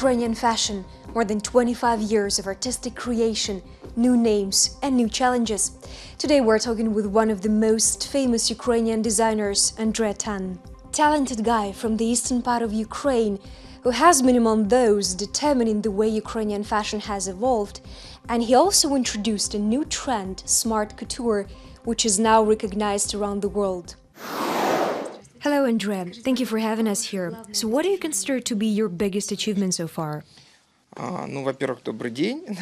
Ukrainian fashion, more than 25 years of artistic creation, new names and new challenges. Today we're talking with one of the most famous Ukrainian designers, Andrei Tan. Talented guy from the eastern part of Ukraine who has been among those determining the way Ukrainian fashion has evolved, and he also introduced a new trend, smart couture, which is now recognized around the world. Hello, Andrei. Thank you for having us here. So what do you consider to be your biggest achievement so far? Во-первых, добрый день.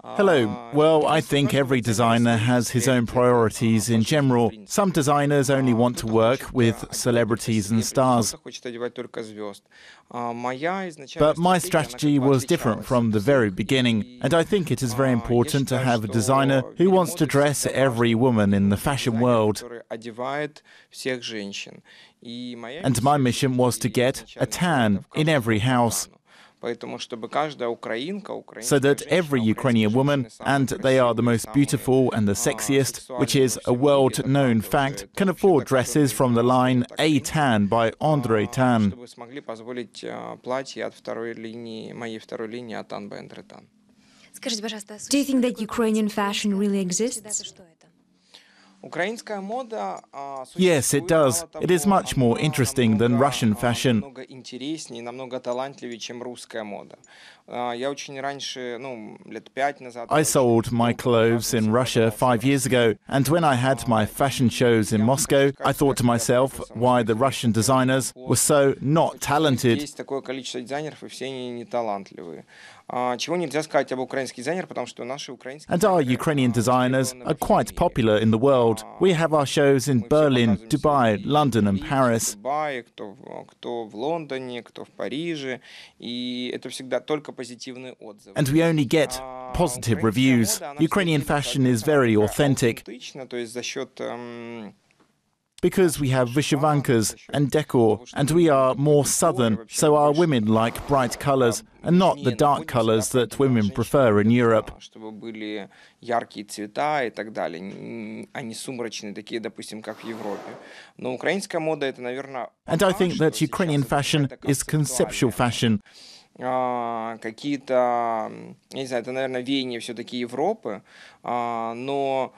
Hello. Well, I think every designer has his own priorities in general. Some designers only want to work with celebrities and stars. But my strategy was different from the very beginning, and I think it is very important to have a designer who wants to dress every woman in the fashion world. And my mission was to get a tan in every house, so that every Ukrainian woman, and they are the most beautiful and the sexiest, which is a world-known fact, can afford dresses from the line A Tan by Andrei Tan. Do you think that Ukrainian fashion really exists? Yes, it does. It is much more interesting than Russian fashion. I sold my clothes in Russia 5 years ago, and when I had my fashion shows in Moscow, I thought to myself why the Russian designers were so not talented. And our Ukrainian designers are quite popular in the world. We have our shows in Berlin, Dubai, London and Paris. And we only get positive reviews. Ukrainian fashion is very authentic, because we have vyshyvankas and decor, and we are more southern, so our women like bright colors and not the dark colors that women prefer in Europe. And I think that Ukrainian fashion is conceptual fashion. Какие-то, я не знаю, это, наверное, веяние все-таки Европы, но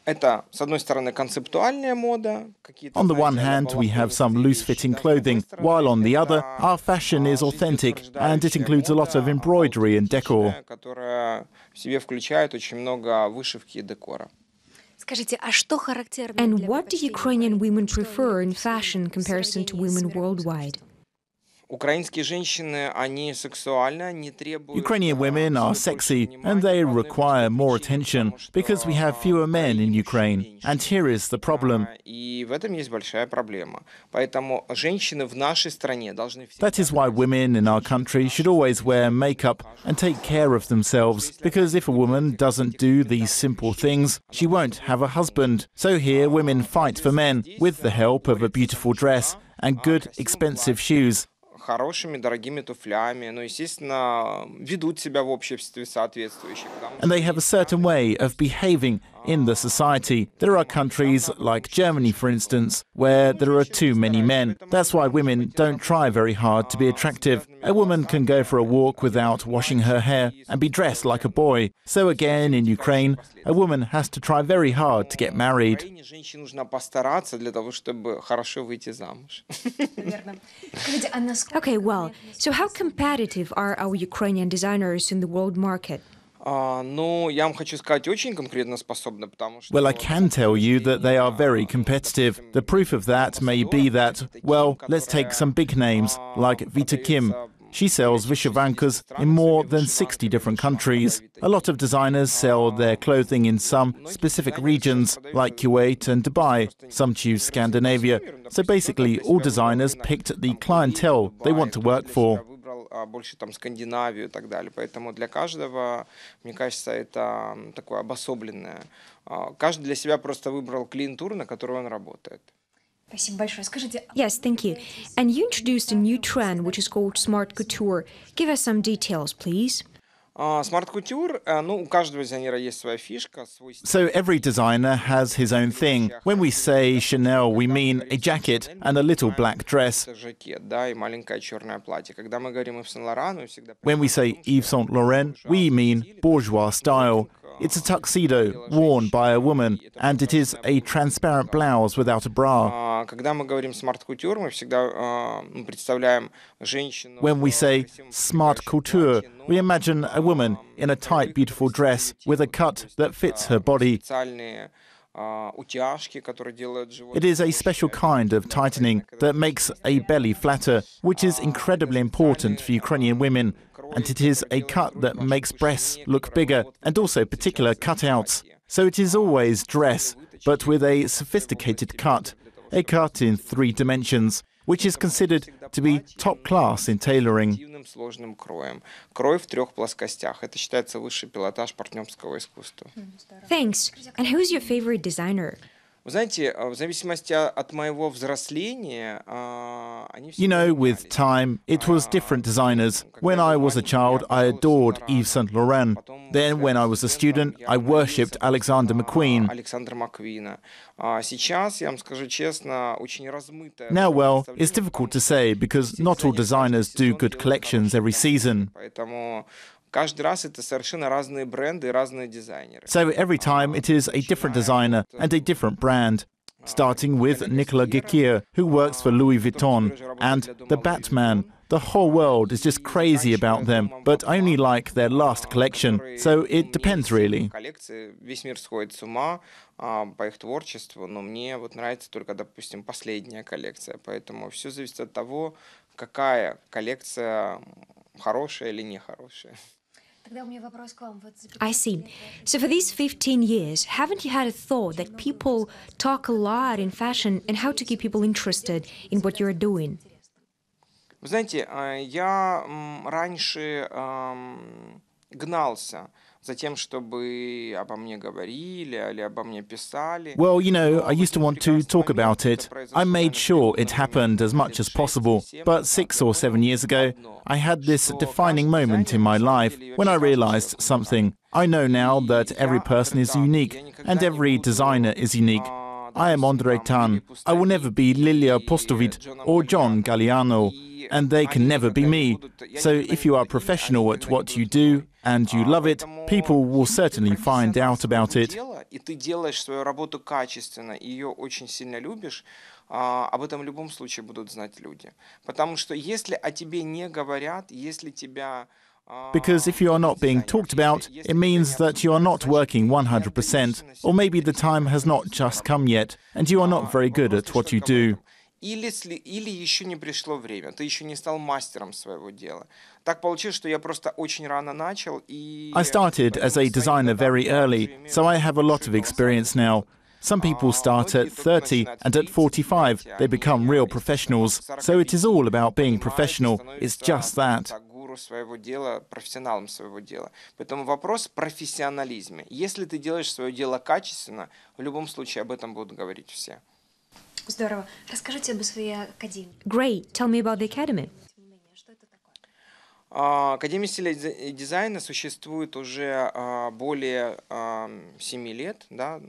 это, с одной стороны, концептуальная мода. On the one hand, we have some loose-fitting clothing, while on the other, our fashion is authentic, and it includes a lot of embroidery and decor. Которая в себе включает очень много вышивки и декора. And what do Ukrainian women prefer in fashion in comparison to women worldwide? Ukrainian women are sexy and they require more attention because we have fewer men in Ukraine. And here is the problem. That is why women in our country should always wear makeup and take care of themselves, because if a woman doesn't do these simple things, she won't have a husband. So here women fight for men with the help of a beautiful dress and good, expensive shoes. And they have a certain way of behaving in the society. There are countries like Germany, for instance, where there are too many men. That's why women don't try very hard to be attractive. A woman can go for a walk without washing her hair and be dressed like a boy. So again, in Ukraine, a woman has to try very hard to get married. Okay, well, so how competitive are our Ukrainian designers in the world market? Well, I can tell you that they are very competitive. The proof of that may be that, well, let's take some big names, like Vita Kim. She sells vyshyvankas in more than 60 different countries. A lot of designers sell their clothing in some specific regions, like Kuwait and Dubai. Some choose Scandinavia. So basically, all designers picked the clientele they want to work for. Больше там Скандинавию и так далее. Поэтому для каждого, мне кажется, это такое обособленное. Каждый для себя просто выбрал клиентуру, на которой он работает. Yes, thank you. And you introduced a new trend, which is called smart couture. Give us some details, please. Smart Couture, ну, у каждого дизайнера есть своя фишка, свой стиль. So every designer has his own thing. When we say Chanel, we mean a jacket and a little black dress. Это жакет, да, и маленькое черное платье. Когда мы говорим Yves Saint Laurent, мы всегда When we say Yves Saint Laurent, we mean bourgeois style. It's a tuxedo worn by a woman, and it is a transparent blouse without a bra. Когда мы говорим Smart Couture, мы всегда представляем женщину. When we say smart couture, we imagine a woman in a tight, beautiful dress with a cut that fits her body. Специальные утяжки, которые делают живот. It is a special kind of tightening that makes a belly flatter, which is incredibly important for Ukrainian women. And it is a cut that makes breasts look bigger and also particular cutouts. So it is always dress, but with a sophisticated cut, a cut in 3 dimensions, which is considered to be top class in tailoring. Сложным кроем. Крой в 3 плоскостях. Это считается высший пилотаж партнерского искусства. Thanks. And who's your favorite designer? Вы знаете, в зависимости от моего взросления, они You know, with time, it was different designers. When I was a child, I adored Yves Saint Laurent. Then, when I was a student, I worshipped Alexander McQueen. Александра Маквина. Сейчас, я вам скажу честно, очень размытая. Now, well, it's difficult to say because not all designers do good collections every season. Поэтому каждый раз это совершенно разные бренды и разные дизайнеры. So every time it is a different designer and a different brand. Starting with Nicolas Guéquier, who works for Louis Vuitton, and the Batman. The whole world is just crazy about them, but I only like their last collection, so it depends really. Коллекции, весь мир сходит с ума по их творчеству, но мне вот нравится только, допустим, последняя коллекция. Поэтому все зависит от того, какая коллекция хорошая или нехорошая. I see. So for these 15 years, haven't you had a thought that people talk a lot in fashion and how to keep people interested in what you're doing? Вы знаете, я раньше гнался за тем, чтобы обо мне говорили или обо мне писали. Well, you know, I used to want to talk about it. I made sure it happened as much as possible. But 6 or 7 years ago, I had this defining moment in my life when I realized something. I know now that every person is unique and every designer is unique. I am Andre Tan. I will never be Lilia Postovit or John Galliano, and they can never be me. So if you are professional at what you do and you love it, people will certainly find out about it. И ты делаешь свою работу качественно, и ее очень сильно любишь, об этом в любом случае будут знать люди. Потому что если о тебе не говорят, если тебя... Because if you are not being talked about, it means that you are not working 100%, or maybe the time has not just come yet, and you are not very good at what you do. Или еще не пришло время, ты еще не стал мастером своего дела. Так получилось, что я просто очень рано начал, и... I started as a designer very early, so I have a lot of experience now. Some people start at 30, and at 45 they become real professionals. So it is all about being professional. It's just that. Своего дела, профессионалом своего дела. Поэтому вопрос в профессионализме. Если ты делаешь свое дело качественно, в любом случае об этом будут говорить все. Здорово. Расскажите об своей академии. Great. Tell me about the academy. Академия стиля и дизайна существует уже более 7 лет, да,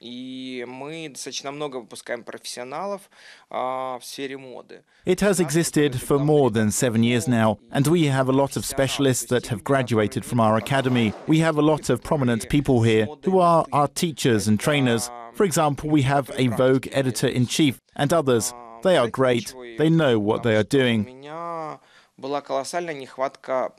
и мы достаточно много выпускаем профессионалов в сфере моды. It has existed for more than 7 years now, and we have a lot of specialists that have graduated from our academy. We have a lot of prominent people here who are our teachers and trainers. For example, we have a Vogue editor-in-chief and others. They are great. They know what they are doing. Была колоссальная нехватка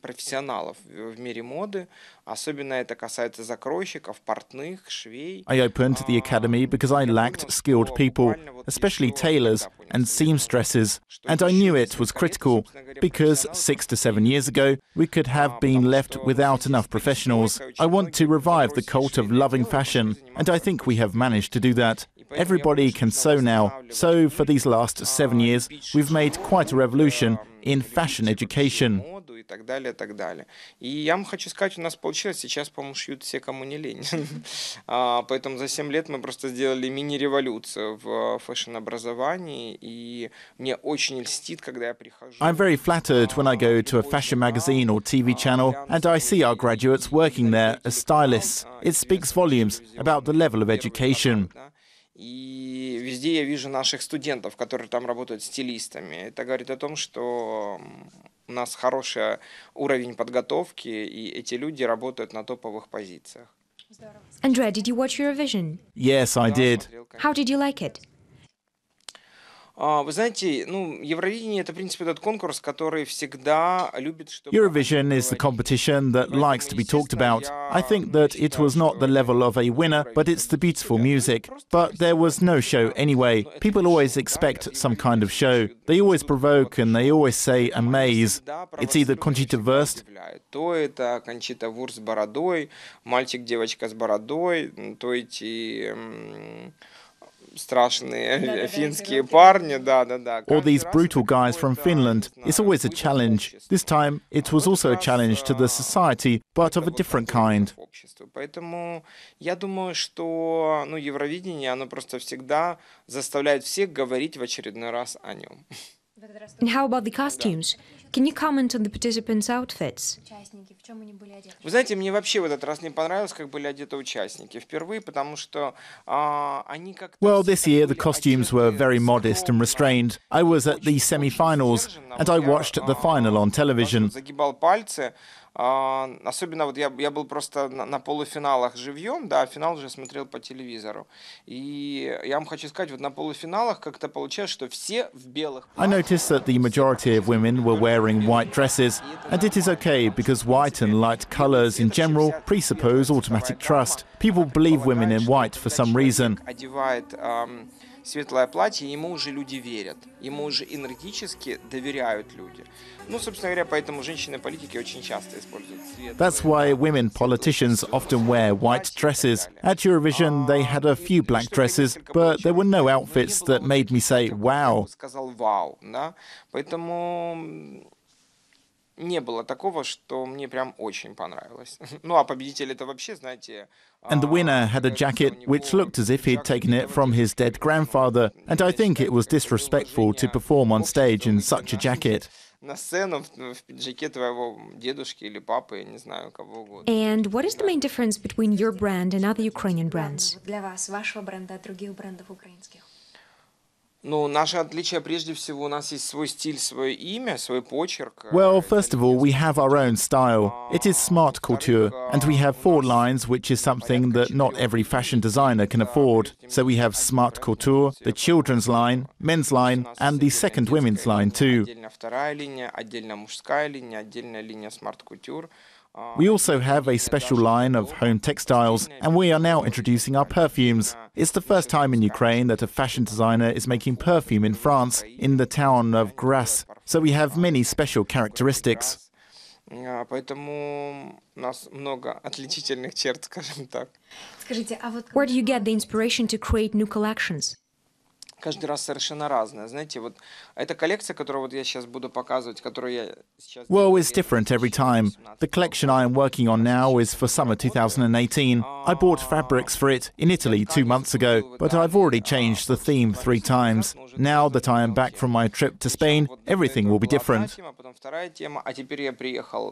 профессионалов в мире моды. Особенно это касается закройщиков, портных, швей. I opened the academy because I lacked skilled people, especially tailors and seamstresses. And I knew it was critical because 6 to 7 years ago, we could have been left without enough professionals. I want to revive the cult of loving fashion, and I think we have managed to do that. Everybody can sew now. So for these last 7 years, we've made quite a revolution in fashion education. так далее, и так далее. И я вам хочу сказать, у нас получилось, сейчас, по-моему, шьют все, кому не лень. Поэтому за 7 лет мы просто сделали мини-революцию в фэшн-образовании, и мне очень льстит, когда я прихожу. I'm very flattered when I go to a fashion magazine or TV channel and I see our graduates working there as stylists. It speaks volumes about the level of education. И везде я вижу наших студентов, которые там работают стилистами. Это говорит о том, что у нас хороший уровень подготовки, и эти люди работают на топовых позициях. Andrea, did you watch Eurovision? Yes, I did. How did you like it? Вы знаете, Евровидение — это, в принципе, тот конкурс, который всегда любит, чтобы... Eurovision is the competition that likes to be talked about. I think that it was not the level of a winner, but it's the beautiful music. But there was no show anyway. People always expect some kind of show. They always provoke and they always say amaze. It's either Conchita Wurst. То это Кончита Вурст с бородой, мальчик-девочка с бородой, то эти... страшные финские парни, да. Or these brutal guys from Finland. It's always a challenge. This time it was also a challenge to the society, but of a different kind. Поэтому я думаю, что Евровидение, оно просто всегда заставляет всех говорить в очередной раз о нем. And how about the costumes? Can you comment on the participants' outfits? Вы знаете, мне вообще в этот раз не понравилось, как были одеты участники. Впервые, потому что они как-то... Well, this year the costumes were very modest and restrained. I was at the semi-finals and I watched the final on television. Загибал пальцы. Особенно вот я был просто на полуфиналах живьем, да, финал уже смотрел по телевизору. И я вам хочу сказать, вот на полуфиналах как-то получилось, что все в белых. I noticed that the majority of women were wearing white dresses, and it is okay because white and light colors in general presuppose automatic trust. People believe women in white for some reason. Одевает светлое платье, ему уже люди верят, ему уже энергетически доверяют люди. Собственно говоря, поэтому женщины-политики очень часто используют цвет. That's why women politicians often wear white dresses. At Eurovision, they had a few black dresses, but there were no outfits that made me say "wow." Сказал вау, да, поэтому не было такого, что мне прям очень понравилось. А победитель это вообще, знаете... And the winner had a jacket which looked as if he'd taken it from his dead grandfather, and I think it was disrespectful to perform on stage in such a jacket. На сцену в пиджаке твоего дедушки или папы, я не знаю, кого угодно. And what is the main difference between your brand and other Ukrainian brands? Для вас, вашего бренда от других брендов украинских? Наше отличие прежде всего, у нас есть свой стиль, свое имя, свой почерк. Well, first of all, we have our own style. It is smart couture, and we have 4 lines, which is something that not every fashion designer can afford. So we have smart couture, the children's line, men's line, and the second women's line too. Отдельно вторая линия, отдельно мужская линия, отдельная линия smart couture. We also have a special line of home textiles, and we are now introducing our perfumes. It's the first time in Ukraine that a fashion designer is making perfume in France, in the town of Grasse. So we have many special characteristics. Поэтому у нас много отличительных черт, скажем так. Скажите, а вот... Where do you get the inspiration to create new collections? Каждый раз совершенно разное. Знаете, вот эта коллекция, которую вот я сейчас буду показывать, которую я сейчас... Well, it's different every time. The collection I am working on now is for summer 2018. I bought fabrics for it in Italy 2 months ago, but I've already changed the theme 3 times. Now that I am back from my trip to Spain, everything will be different. Потом вторая тема, а теперь я приехал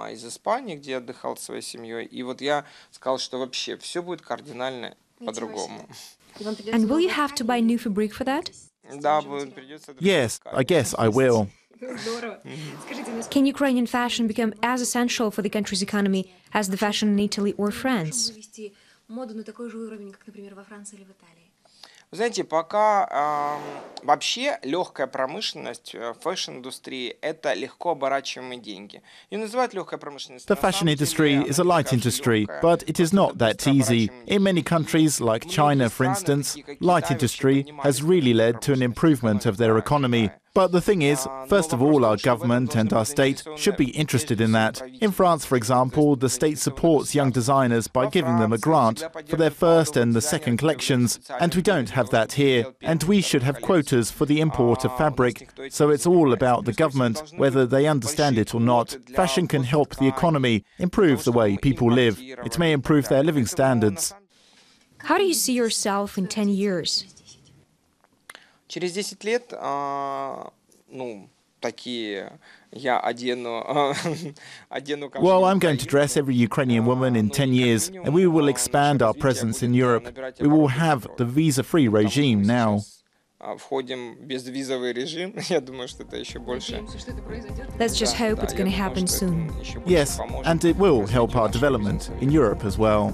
из Испании, где отдыхал со своей семьей, и вот я сказал, что вообще все будет кардинально по-другому. And will you have to buy new fabric for that? Да, придется... Yes, I guess I will. Здорово. Скажите, Can Ukrainian fashion become as essential for the country's economy as the fashion in Italy or France? вывести моду на такой же уровень, как, например, во Франции или в Италии? Вы знаете, пока вообще легкая промышленность, фэшн-индустрии — это легко оборачиваемые деньги. Ее называют легкой промышленностью. The fashion industry is a light industry, but it is not that easy. In many countries, like China, for instance, light industry has really led to an improvement of their economy. But the thing is, first of all, our government and our state should be interested in that. In France, for example, the state supports young designers by giving them a grant for their first and the second collections, and we don't have that here. And we should have quotas for the import of fabric. So it's all about the government, whether they understand it or not. Fashion can help the economy, improve the way people live. It may improve their living standards. How do you see yourself in 10 years? Через 10 лет, Well, I'm going to dress every Ukrainian woman in 10 years, and we will expand our presence in Europe. We will have the visa-free regime now. Входим в безвизовый режим. Я думаю, что это еще больше. Let's just hope it's going to happen soon. Yes, and it will help our development in Europe as well.